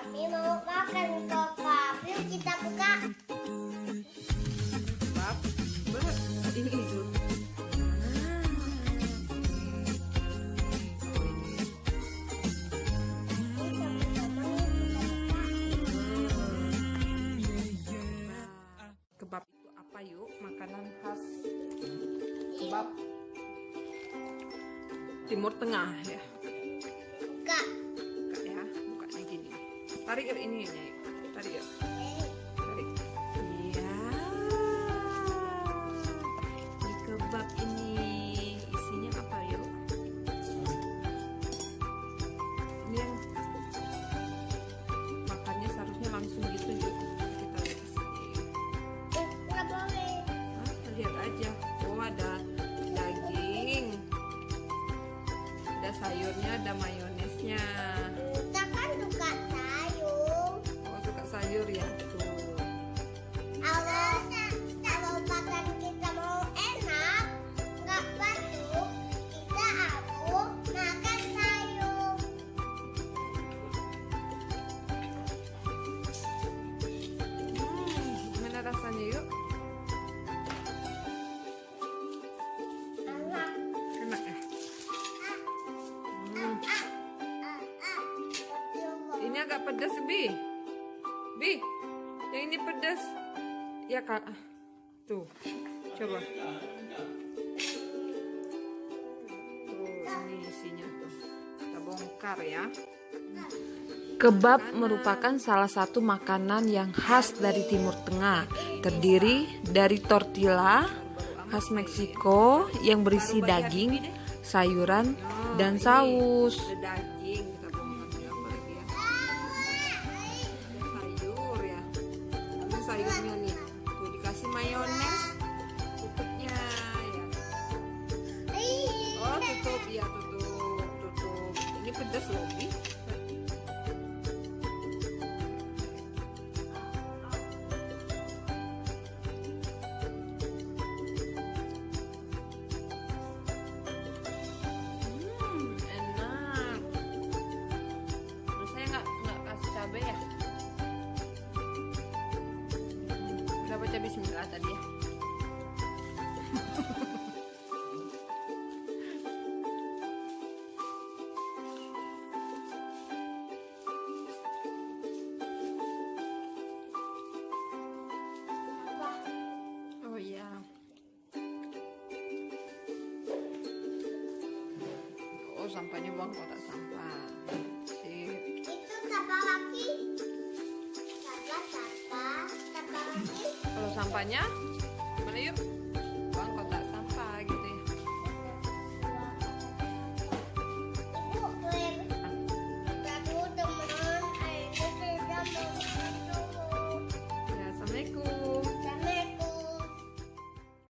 Kami mau makan kebab. Yuk kita buka. Kebab. Ini itu. Kebab itu apa yuk? Makanan khas kebab Timur Tengah ya. Buka. Buka ya, bukanya gini. Tarik yuk ini yuk. Tarik yuk. Tarik. Iya. Ini kebab ini isinya apa yuk? Ini yang makannya seharusnya langsung gitu yuk. Kita lihat di sini. Nggak boleh. Hah, lihat aja. Oh, ada daging. Ada sayurnya, ada mayonesnya. Kita kan suka sayur. Oh, suka sayur ya? Tuh. Kalau makan kita mau enak, nggak batuk, kita harus makan sayur. Gimana rasanya yuk? Enak. Enak ya? Ini agak pedas, Bi. Bi, yang ini pedas. Ya, Kak. Tuh, coba. Tuh, ini isinya tuh. Kita bongkar ya. Kebab merupakan salah satu makanan yang khas dari Timur Tengah. Terdiri dari tortilla khas Meksiko yang berisi daging, sayuran, dan saus. Daging, kita bongkar apa lagi ya? Sayur ya. Ini sayurnya nih. Tuh dikasih mayones, tutupnya ya. Oh, tutup ya, tutup. Ini pedas loh, Bi. Enak. Terus saya nggak kasih cabai ya. Udah baca bismillah tadi ya. Oh iya. Oh, sampahnya buang kotak sampah. Sip. Itu siapa lagi? Siapa lagi? Kalau sampahnya mana yuk?